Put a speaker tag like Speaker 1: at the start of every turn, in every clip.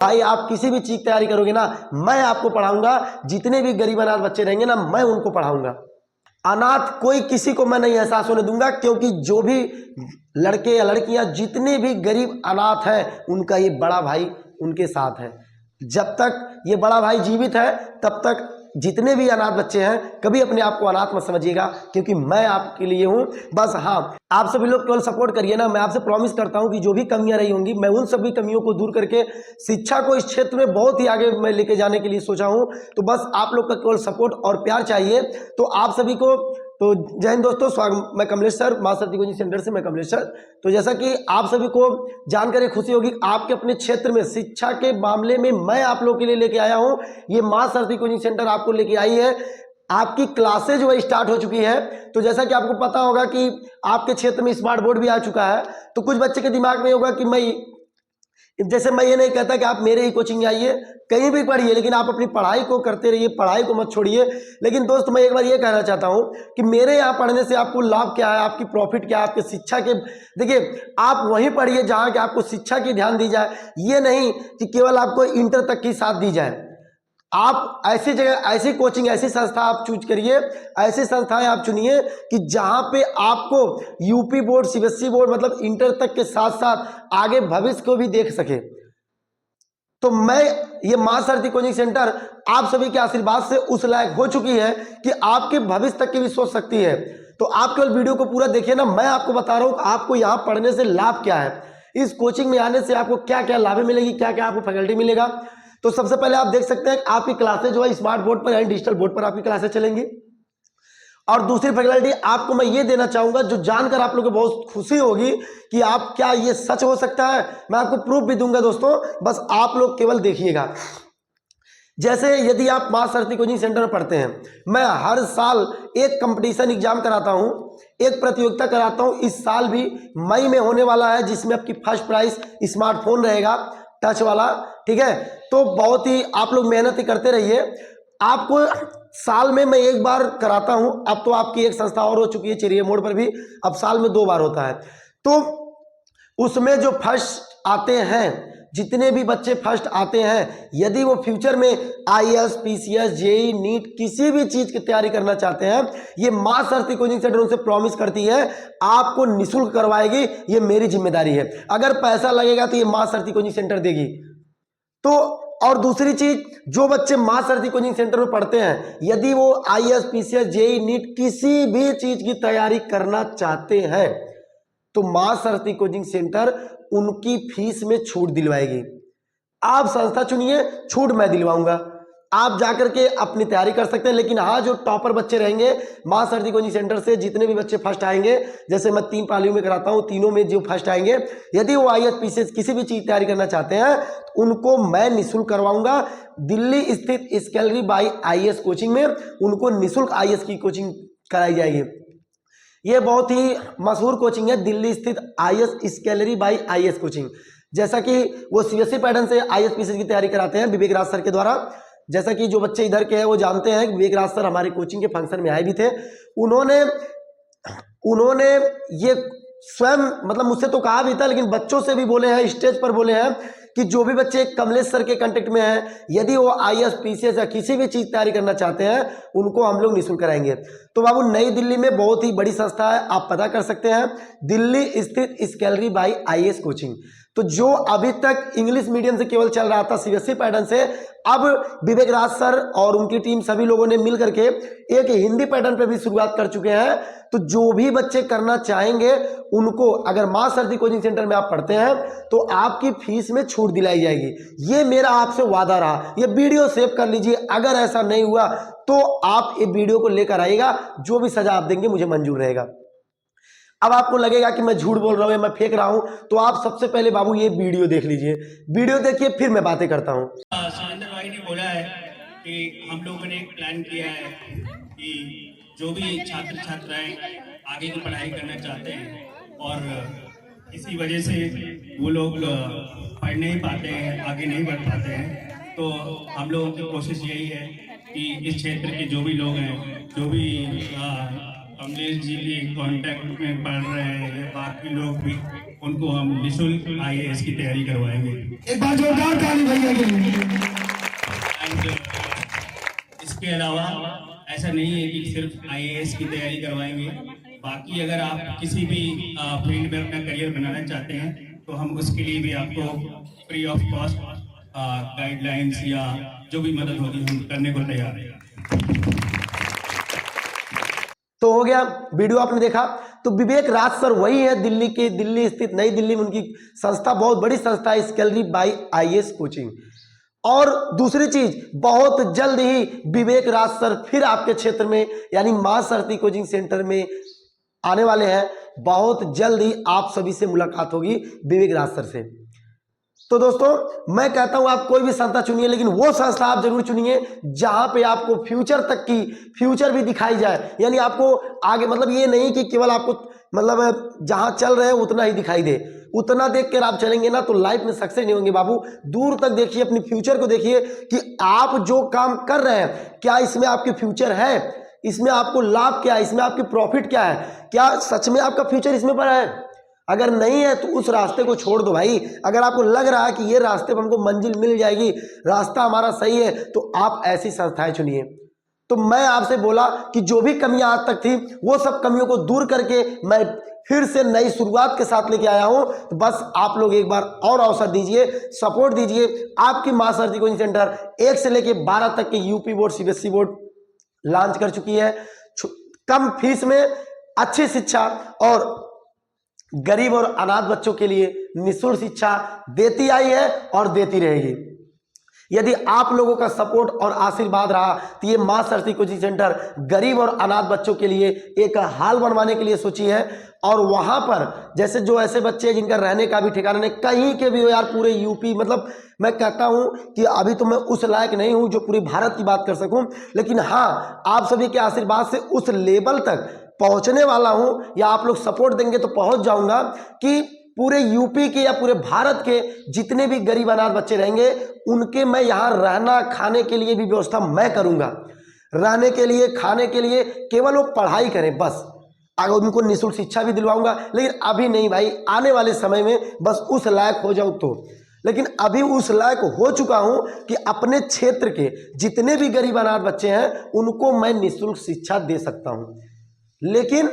Speaker 1: भाई आप किसी भी चीज की तैयारी करोगे ना, मैं आपको पढ़ाऊंगा। जितने भी गरीब अनाथ बच्चे रहेंगे ना, मैं उनको पढ़ाऊंगा। अनाथ कोई किसी को मैं नहीं एहसास होने दूंगा, क्योंकि जो भी लड़के या लड़कियां जितने भी गरीब अनाथ हैं, उनका ये बड़ा भाई उनके साथ है। जब तक ये बड़ा भाई जीवित है, तब तक जितने भी अनाथ बच्चे हैं, कभी अपने आप को अनाथ मत समझिएगा, क्योंकि मैं आपके लिए हूं। बस हाँ, आप सभी लोग केवल सपोर्ट करिए ना। मैं आपसे प्रॉमिस करता हूं कि जो भी कमियां रही होंगी, मैं उन सभी कमियों को दूर करके शिक्षा को इस क्षेत्र में बहुत ही आगे मैं लेके जाने के लिए सोचा हूं। तो बस आप लोग का केवल सपोर्ट और प्यार चाहिए। तो आप सभी को तो जय हिंद दोस्तों, स्वागत। मैं कमलेश सर, मां सरती कोचिंग सेंटर से मैं कमलेश सर। तो जैसा कि आप सभी को जानकर खुशी होगी, आपके अपने क्षेत्र में शिक्षा के मामले में मैं आप लोगों के लिए लेके आया हूं। ये मां सरती कोचिंग सेंटर आपको लेके आई है। आपकी क्लासेज जो है स्टार्ट हो चुकी है। तो जैसा कि आपको पता होगा कि आपके क्षेत्र में स्मार्ट बोर्ड भी आ चुका है। तो कुछ बच्चे के दिमाग में होगा कि मैं ये नहीं कहता कि आप मेरे ही कोचिंग में आइए, कहीं भी पढ़िए, लेकिन आप अपनी पढ़ाई को करते रहिए, पढ़ाई को मत छोड़िए। लेकिन दोस्त, मैं एक बार ये कहना चाहता हूं कि मेरे यहाँ पढ़ने से आपको लाभ क्या है, आपकी प्रॉफिट क्या है, आपके शिक्षा के। देखिए, आप वहीं पढ़िए जहां कि आपको शिक्षा की ध्यान दी जाए। ये नहीं कि केवल आपको इंटर तक की साथ दी जाए। आप ऐसी जगह, ऐसी कोचिंग, ऐसी संस्था आप चूज करिए, ऐसी संस्थाएं आप चुनिए कि जहां पे आपको यूपी बोर्ड, सीबीएसई बोर्ड, मतलब इंटर तक के साथ साथ आगे भविष्य को भी देख सके। तो मैं ये मां सरती कोचिंग सेंटर आप सभी के आशीर्वाद से उस लायक हो चुकी है कि आपके भविष्य तक की भी सोच सकती है। तो आप केवल वीडियो को पूरा देखिए ना। मैं आपको बता रहा हूं कि आपको यहां पढ़ने से लाभ क्या है, इस कोचिंग में आने से आपको क्या क्या लाभ मिलेगी, क्या क्या आपको फैकल्टी मिलेगा। तो सबसे पहले आप देख सकते हैं आपकी क्लासेज जो है स्मार्ट बोर्ड पर यानी डिजिटल बोर्ड पर आपकी क्लासेज चलेंगी। और दूसरी फैकल्टी आपको मैं ये देना चाहूंगा, जो जानकर आप लोगों को बहुत खुशी होगी कि आप क्या ये सच हो सकता है। मैं आपको प्रूफ भी दूंगा दोस्तों, बस आप लोग केवल देखिएगा। जैसे यदि आप मां सरती कोचिंग सेंटर में पढ़ते हैं, मैं हर साल एक कंपटीशन एग्जाम कराता हूं, एक प्रतियोगिता कराता हूं। इस साल भी मई में होने वाला है, जिसमें आपकी फर्स्ट प्राइज स्मार्टफोन रहेगा, टच वाला। ठीक है, तो बहुत ही आप लोग मेहनत ही करते रहिए। आपको साल में मैं एक बार कराता हूं। अब तो आपकी एक संस्था और हो चुकी है चिरिया मोड़ पर भी, अब साल में 2 बार होता है। तो उसमें जो फर्स्ट आते हैं, जितने भी बच्चे फर्स्ट आते हैं, यदि वो फ्यूचर में आईएएस, पीसीएस, जेई, नीट किसी भी चीज की तैयारी करना चाहते हैं, ये मां सरती कोचिंग सेंटर उनसे प्रॉमिस करती है आपको निःशुल्क करवाएगी। ये मेरी जिम्मेदारी है। अगर पैसा लगेगा तो ये मां सरती कोचिंग सेंटर देगी। तो और दूसरी चीज, जो बच्चे मां सरती कोचिंग सेंटर में पढ़ते हैं, यदि वो आईएएस, पीसीएस, जेई, नीट किसी भी चीज की तैयारी करना चाहते हैं, तो मां सरती कोचिंग सेंटर उनकी फीस में छूट दिलवाएगी। आप संस्था चुनिए, छूट मैं दिलवाऊंगा। आप जाकर के अपनी तैयारी कर सकते हैं। लेकिन हाँ, जो टॉपर बच्चे रहेंगे मां सरती कोचिंग सेंटर से, जितने भी बच्चे फर्स्ट आएंगे, जैसे मैं 3 पालियों में कराता हूं, तीनों में जो फर्स्ट आएंगे, यदि वो आईएएस, पीसीएस किसी भी चीज तैयारी करना चाहते हैं, तो उनको मैं निःशुल्क करवाऊंगा। दिल्ली स्थित स्कैलरी बाय आईएएस कोचिंग में उनको निःशुल्क आईएएस की कोचिंग कराई जाएगी। ये बहुत ही मशहूर कोचिंग है, दिल्ली स्थित आईएएस स्कैलरी बाय आईएएस कोचिंग। जैसा कि वो सीबीएसई पैटर्न से आईएएस पीसीएस की तैयारी कराते हैं विवेक राज सर के द्वारा। जैसा कि जो बच्चे इधर के हैं वो जानते हैं, विवेक राज सर हमारी कोचिंग के फंक्शन में आए भी थे। उन्होंने ये स्वयं, मतलब मुझसे तो कहा भी था, लेकिन बच्चों से भी बोले हैं, स्टेज पर बोले हैं कि जो भी बच्चे कमलेश सर के कांटेक्ट में हैं, यदि वो आईएएस, पीसीएस या किसी भी चीज तैयारी करना चाहते हैं, उनको हम लोग निःशुल्क कराएंगे। तो बाबू, नई दिल्ली में बहुत ही बड़ी संस्था है, आप पता कर सकते हैं, दिल्ली स्थित स्कैलरी बाय आईएएस कोचिंग। तो जो अभी तक इंग्लिश मीडियम से केवल चल रहा था सीबीएसई पैटर्न से, अब विवेक राज सर और उनकी टीम सभी लोगों ने मिल करके एक हिंदी पैटर्न पे भी शुरुआत कर चुके हैं। तो जो भी बच्चे करना चाहेंगे उनको, अगर मां सरती कोचिंग सेंटर में आप पढ़ते हैं, तो आपकी फीस में छूट दिलाई जाएगी। ये मेरा आपसे वादा रहा। ये वीडियो सेव कर लीजिए। अगर ऐसा नहीं हुआ तो आप ये वीडियो को लेकर आइएगा, जो भी सजा आप देंगे मुझे मंजूर रहेगा। अब आपको लगेगा कि मैं झूठ बोल रहा हूं या मैं फेंक रहा हूं, तो आप सबसे पहले बाबू ये वीडियो देख लीजिए। वीडियो देखिए, फिर मैं बातें करता हूं।
Speaker 2: सुरेंद्र भाई ने बोला है कि हम लोगों ने एक प्लान किया है कि जो भी छात्र छात्राएं आगे की पढ़ाई करना चाहते हैं और इसी वजह से वो लोग पढ़ नहीं पाते हैं, आगे नहीं बढ़ पाते हैं, तो हम लोगों की कोशिश यही है कि इस क्षेत्र के जो भी लोग हैं, जो भी कमलेश जी के कांटेक्ट में पढ़ रहे हैं, बाकी लोग भी, उनको हम निःशुल्क IAS की तैयारी करवाएंगे।
Speaker 3: एक बार जोरदार ताली भैया के लिए।
Speaker 2: एंड इसके अलावा ऐसा नहीं है कि सिर्फ IAS की तैयारी करवाएंगे, बाकी अगर आप किसी भी फील्ड में अपना करियर बनाना चाहते हैं तो हम उसके लिए भी आपको फ्री ऑफ कॉस्ट गाइडलाइंस या जो भी मदद होगी हम करने को तैयार हैं।
Speaker 1: तो हो गया, वीडियो आपने देखा। तो विवेक राज सर वही है, दिल्ली स्थित नई दिल्ली में उनकी संस्था, बहुत बड़ी संस्था है स्केलरी बाय IAS कोचिंग। और दूसरी चीज, बहुत जल्द ही विवेक राज सर फिर आपके क्षेत्र में यानी मां सरती कोचिंग सेंटर में आने वाले हैं। बहुत जल्द ही आप सभी से मुलाकात होगी विवेक राज सर से। तो दोस्तों मैं कहता हूं आप कोई भी संस्था चुनिए, लेकिन वो संस्था आप जरूर चुनिए जहां पे आपको फ्यूचर तक की फ्यूचर भी दिखाई जाए, यानी आपको आगे, मतलब ये नहीं कि केवल आपको मतलब जहां चल रहे हैं उतना ही दिखाई दे। उतना देख कर आप चलेंगे ना तो लाइफ में सक्सेस नहीं होंगे बाबू। दूर तक देखिए, अपनी फ्यूचर को देखिए कि आप जो काम कर रहे हैं क्या इसमें आपकी फ्यूचर है, इसमें आपको लाभ क्या है, इसमें आपकी प्रॉफिट क्या है, क्या सच में आपका फ्यूचर इसमें पर है। अगर नहीं है तो उस रास्ते को छोड़ दो भाई। अगर आपको लग रहा है कि ये रास्ते पर हमको मंजिल मिल जाएगी, रास्ता हमारा सही है, तो आप ऐसी संस्थाएं चुनिए। तो मैं आपसे बोला कि जो भी कमियां आज तक थी वो सब कमियों को दूर करके मैं फिर से नई शुरुआत के साथ लेके आया हूं। तो बस आप लोग एक बार और अवसर दीजिए, सपोर्ट दीजिए। आपकी मां सरती कोचिंग सेंटर 1 से लेके 12 तक के UP board CBSE board launch कर चुकी है। कम फीस में अच्छी शिक्षा और गरीब और अनाथ बच्चों के लिए निःशुल्क शिक्षा देती आई है और देती रहेगी। यदि आप लोगों का सपोर्ट और आशीर्वाद रहा तो ये मां सरती कोचिंग सेंटर गरीब और अनाथ बच्चों के लिए एक हाल बनवाने के लिए सोची है। और वहां पर जैसे जो ऐसे बच्चे हैं जिनका रहने का भी ठिकाना नहीं, कहीं के भी हो यार, पूरे यूपी, मतलब मैं कहता हूं कि अभी तो मैं उस लायक नहीं हूं जो पूरे भारत की बात कर सकूं, लेकिन हाँ आप सभी के आशीर्वाद से उस लेवल तक पहुंचने वाला हूं, या आप लोग सपोर्ट देंगे तो पहुंच जाऊंगा कि पूरे यूपी के या पूरे भारत के जितने भी गरीब अनाथ बच्चे रहेंगे उनके मैं यहाँ रहना खाने के लिए भी व्यवस्था मैं करूंगा। रहने के लिए, खाने के लिए, केवल वो पढ़ाई करें बस। अगर उनको निःशुल्क शिक्षा भी दिलवाऊंगा, लेकिन अभी नहीं भाई, आने वाले समय में बस उस लायक हो जाऊं तो। लेकिन अभी उस लायक हो चुका हूं कि अपने क्षेत्र के जितने भी गरीब अनाथ बच्चे हैं उनको मैं निःशुल्क शिक्षा दे सकता हूं। लेकिन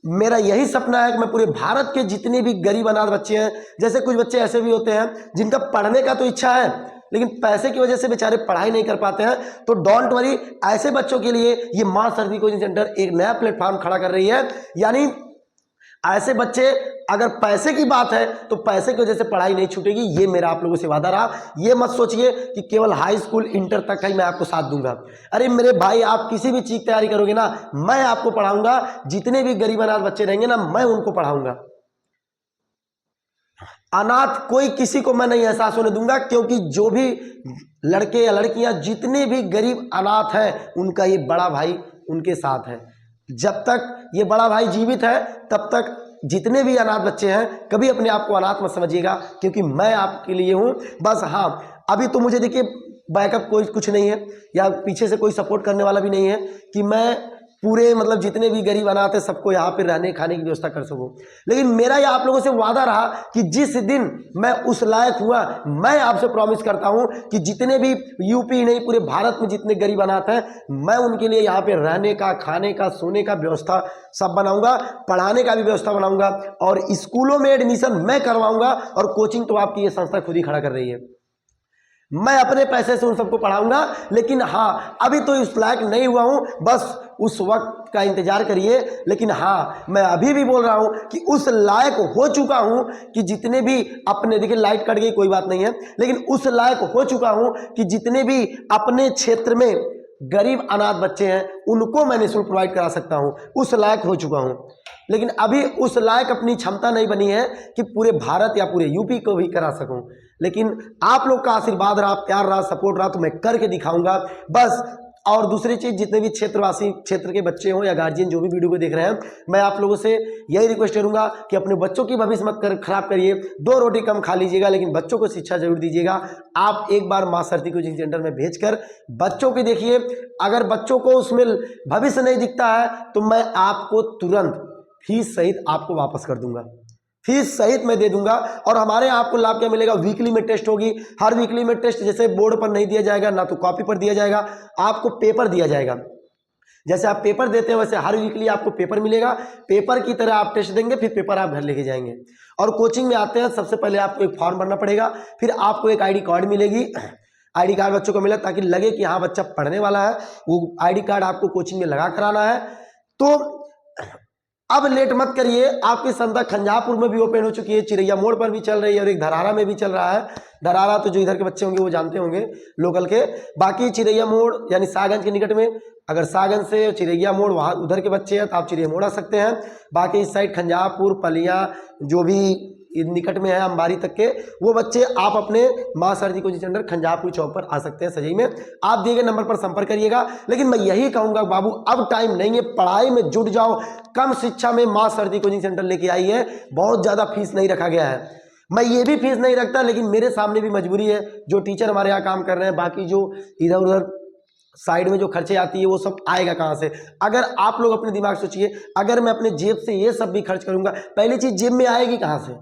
Speaker 1: मेरा यही सपना है कि मैं पूरे भारत के जितने भी गरीब अनाथ बच्चे हैं, जैसे कुछ बच्चे ऐसे भी होते हैं जिनका पढ़ने का तो इच्छा है लेकिन पैसे की वजह से बेचारे पढ़ाई नहीं कर पाते हैं, तो डोंट वरी, ऐसे बच्चों के लिए ये मां सरती कोचिंग सेंटर एक नया प्लेटफॉर्म खड़ा कर रही है। यानी ऐसे बच्चे, अगर पैसे की बात है तो पैसे की वजह से पढ़ाई नहीं छूटेगी, ये मेरा आप लोगों से वादा रहा। ये मत सोचिए कि केवल हाई स्कूल इंटर तक ही मैं आपको साथ दूंगा। अरे मेरे भाई, आप किसी भी चीज की तैयारी करोगे ना, मैं आपको पढ़ाऊंगा। जितने भी गरीब अनाथ बच्चे रहेंगे ना, मैं उनको पढ़ाऊंगा। अनाथ कोई किसी को मैं नहीं एहसास होने दूंगा, क्योंकि जो भी लड़के या लड़कियां जितने भी गरीब अनाथ हैं उनका ये बड़ा भाई उनके साथ है। जब तक ये बड़ा भाई जीवित है तब तक जितने भी अनाथ बच्चे हैं, कभी अपने आप को अनाथ मत समझिएगा, क्योंकि मैं आपके लिए हूं। बस हाँ, अभी तो मुझे देखिए बैकअप कोई कुछ नहीं है या पीछे से कोई सपोर्ट करने वाला भी नहीं है कि मैं पूरे मतलब जितने भी गरीब अनाथ है सबको यहाँ पे रहने खाने की व्यवस्था कर सकूं। लेकिन मेरा ये आप लोगों से वादा रहा कि जिस दिन मैं उस लायक हुआ, मैं आपसे प्रॉमिस करता हूं कि जितने भी यूपी नहीं पूरे भारत में जितने गरीब अनाथ हैं, मैं उनके लिए यहाँ पे रहने का, खाने का, सोने का व्यवस्था सब बनाऊंगा, पढ़ाने का भी व्यवस्था बनाऊंगा, और स्कूलों में एडमिशन मैं करवाऊंगा, और कोचिंग तो आपकी ये संस्था खुद ही खड़ा कर रही है। मैं अपने पैसे से उन सबको पढ़ाऊंगा। लेकिन हाँ, अभी तो इस लायक नहीं हुआ हूं, बस उस वक्त का इंतजार करिए। लेकिन हाँ, मैं अभी भी बोल रहा हूं कि उस लायक हो चुका हूं कि जितने भी अपने, देखिए लाइट कट गई कोई बात नहीं है, लेकिन उस लायक हो चुका हूं कि जितने भी अपने क्षेत्र में गरीब अनाथ बच्चे हैं उनको मैं निःशुल्क प्रोवाइड करा सकता हूं, उस लायक हो चुका हूं। लेकिन अभी उस लायक अपनी क्षमता नहीं बनी है कि पूरे भारत या पूरे यूपी को भी करा सकूं। लेकिन आप लोग का आशीर्वाद रहा, प्यार रहा, सपोर्ट रहा, तो मैं करके दिखाऊंगा बस। और दूसरी चीज, जितने भी क्षेत्रवासी, क्षेत्र के बच्चे हों या गार्जियन जो भी वीडियो को देख रहे हैं, मैं आप लोगों से यही रिक्वेस्ट करूंगा कि अपने बच्चों की भविष्य मत खराब करिए। 2 रोटी कम खा लीजिएगा, लेकिन बच्चों को शिक्षा जरूर दीजिएगा। आप एक बार मां सरती कोचिंग सेंटर में भेजकर बच्चों की देखिए, अगर बच्चों को उसमें भविष्य नहीं दिखता है तो मैं आपको तुरंत फीस सहित आपको वापस कर दूंगा। फीस सहित मैं दे दूंगा। और हमारे यहाँ आपको लाभ क्या मिलेगा, वीकली में टेस्ट होगी। हर वीकली में टेस्ट जैसे बोर्ड पर नहीं दिया जाएगा, ना तो कॉपी पर दिया जाएगा, आपको पेपर दिया जाएगा। जैसे आप पेपर देते हैं वैसे हर वीकली आपको पेपर मिलेगा। पेपर की तरह आप टेस्ट देंगे, फिर पेपर आप घर लेके जाएंगे। और कोचिंग में आते हैं सबसे पहले आपको एक फॉर्म भरना पड़ेगा, फिर आपको एक आईडी कार्ड मिलेगी। आईडी कार्ड बच्चों को मिला ताकि लगे कि हाँ बच्चा पढ़ने वाला है। वो आईडी कार्ड आपको कोचिंग में लगा कराना है। तो अब लेट मत करिए, आपकी संस्था खंजापुर में भी ओपन हो चुकी है, चिरैया मोड़ पर भी चल रही है और एक धरारा में भी चल रहा है। धरारा तो जो इधर के बच्चे होंगे वो जानते होंगे लोकल के। बाकी चिरैया मोड़ यानी सागंज के निकट में, अगर सागंज से चिरैया मोड़ वहाँ उधर के बच्चे हैं तो आप चिरैया मोड़ आ सकते हैं। बाकी इस साइड खंजापुर, पलिया जो भी निकट में है अंबारी तक के, वो बच्चे आप अपने माँ सरजी कोचिंग सेंटर खंजापुर चौक पर आ सकते हैं सजई में। आप दिए गए नंबर पर संपर्क करिएगा। लेकिन मैं यही कहूँगा बाबू, अब टाइम नहीं है, पढ़ाई में जुट जाओ। कम शिक्षा में माँ सरजी कोचिंग सेंटर लेके आई है, बहुत ज़्यादा फीस नहीं रखा गया है। मैं ये भी फीस नहीं रखता, लेकिन मेरे सामने भी मजबूरी है। जो टीचर हमारे यहाँ काम कर रहे हैं, बाकी जो इधर उधर साइड में जो खर्चे आती है वो सब आएगा कहाँ से। अगर आप लोग अपने दिमाग सोचिए, अगर मैं अपने जेब से ये सब भी खर्च करूँगा, पहली चीज़ जेब में आएगी कहाँ से।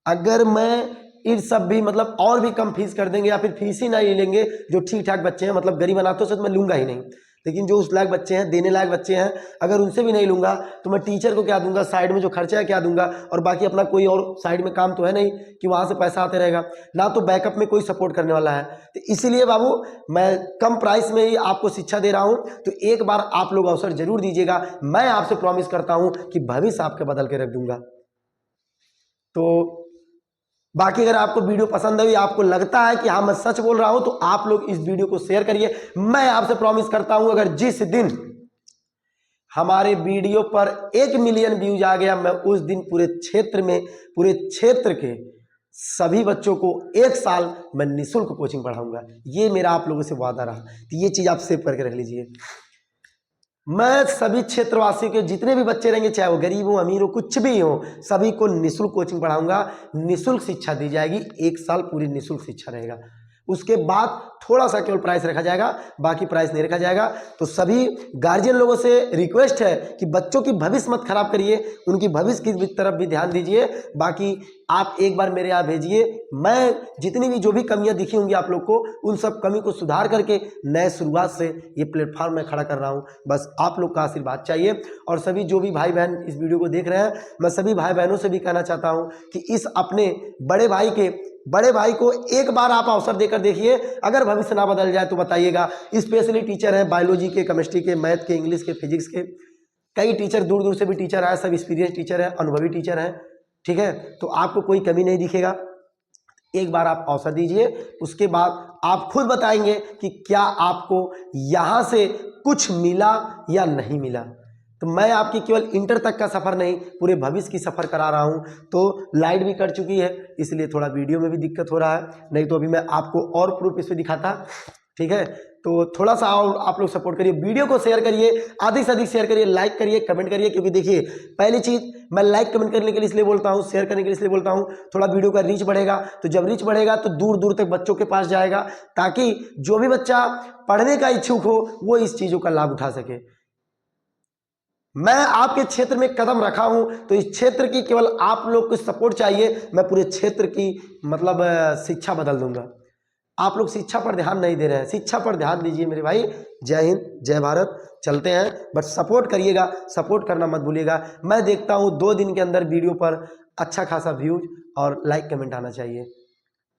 Speaker 1: अगर मैं इन सब भी मतलब और भी कम फीस कर देंगे या फिर फीस ही नहीं लेंगे, जो ठीक ठाक बच्चे हैं, मतलब गरीब अनाथों से तो मैं लूँगा ही नहीं, लेकिन जो उस लायक बच्चे हैं, देने लायक बच्चे हैं, अगर उनसे भी नहीं लूँगा तो मैं टीचर को क्या दूंगा, साइड में जो खर्चा है क्या दूंगा। और बाकी अपना कोई और साइड में काम तो है नहीं कि वहाँ से पैसा आते रहेगा, ना तो बैकअप में कोई सपोर्ट करने वाला है। तो इसीलिए बाबू मैं कम प्राइस में ही आपको शिक्षा दे रहा हूँ। तो एक बार आप लोग अवसर जरूर दीजिएगा। मैं आपसे प्रॉमिस करता हूँ कि भविष्य आपके बदल के रख दूंगा। तो बाकी अगर आपको वीडियो पसंद आई, आपको लगता है कि हाँ मैं सच बोल रहा हूं, तो आप लोग इस वीडियो को शेयर करिए। मैं आपसे प्रॉमिस करता हूं, अगर जिस दिन हमारे वीडियो पर 1 मिलियन व्यूज आ गया, मैं उस दिन पूरे क्षेत्र में, पूरे क्षेत्र के सभी बच्चों को 1 साल मैं निःशुल्क कोचिंग पढ़ाऊंगा। ये मेरा आप लोगों से वादा रहा। तो ये चीज़ आप सेव करके रख लीजिए। मैं सभी क्षेत्रवासियों के जितने भी बच्चे रहेंगे, चाहे वो गरीब हो, अमीर हो, कुछ भी हो, सभी को निःशुल्क कोचिंग पढ़ाऊंगा। निःशुल्क शिक्षा दी जाएगी, 1 साल पूरी निःशुल्क शिक्षा रहेगा। उसके बाद थोड़ा सा केवल प्राइस रखा जाएगा, बाकी प्राइस नहीं रखा जाएगा। तो सभी गार्जियन लोगों से रिक्वेस्ट है कि बच्चों की भविष्य मत खराब करिए, उनकी भविष्य की तरफ भी ध्यान दीजिए। बाकी आप एक बार मेरे यहाँ भेजिए, मैं जितनी भी जो भी कमियां दिखी होंगी आप लोग को, उन सब कमी को सुधार करके नए शुरुआत से ये प्लेटफॉर्म में खड़ा कर रहा हूँ। बस आप लोग का आशीर्वाद चाहिए। और सभी जो भी भाई बहन इस वीडियो को देख रहे हैं, मैं सभी भाई बहनों से भी कहना चाहता हूँ कि इस अपने बड़े भाई को एक बार आप अवसर देकर देखिए। अगर भविष्य ना बदल जाए तो बताइएगा। स्पेशली टीचर हैं, बायोलॉजी के, केमिस्ट्री के, मैथ के, इंग्लिश के, फिजिक्स के, कई टीचर दूर दूर से भी टीचर आए, सब एक्सपीरियंस टीचर हैं, अनुभवी टीचर हैं। ठीक है, तो आपको कोई कमी नहीं दिखेगा। एक बार आप अवसर दीजिए, उसके बाद आप खुद बताएंगे कि क्या आपको यहाँ से कुछ मिला या नहीं मिला। तो मैं आपकी केवल इंटर तक का सफ़र नहीं, पूरे भविष्य की सफ़र करा रहा हूँ। तो लाइट भी कर चुकी है, इसलिए थोड़ा वीडियो में भी दिक्कत हो रहा है, नहीं तो अभी मैं आपको और प्रूफ इस पर दिखाता। ठीक है, तो थोड़ा सा और आप लोग सपोर्ट करिए, वीडियो को शेयर करिए, अधिक से अधिक शेयर करिए, लाइक करिए, कमेंट करिए। क्योंकि देखिए, पहली चीज़ मैं लाइक कमेंट करने के लिए इसलिए बोलता हूँ, शेयर करने के लिए इसलिए बोलता हूँ, थोड़ा वीडियो का रीच बढ़ेगा। तो जब रीच बढ़ेगा तो दूर दूर तक बच्चों के पास जाएगा, ताकि जो भी बच्चा पढ़ने का इच्छुक हो वो इस चीज़ों का लाभ उठा सके। मैं आपके क्षेत्र में कदम रखा हूं, तो इस क्षेत्र की केवल आप लोग को सपोर्ट चाहिए। मैं पूरे क्षेत्र की मतलब शिक्षा बदल दूंगा। आप लोग शिक्षा पर ध्यान नहीं दे रहे हैं, शिक्षा पर ध्यान दीजिए मेरे भाई। जय हिंद, जय भारत। चलते हैं, बट सपोर्ट करिएगा, सपोर्ट करना मत भूलिएगा। मैं देखता हूं 2 दिन के अंदर वीडियो पर अच्छा खासा व्यूज और लाइक कमेंट आना चाहिए।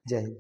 Speaker 1: जय हिंद।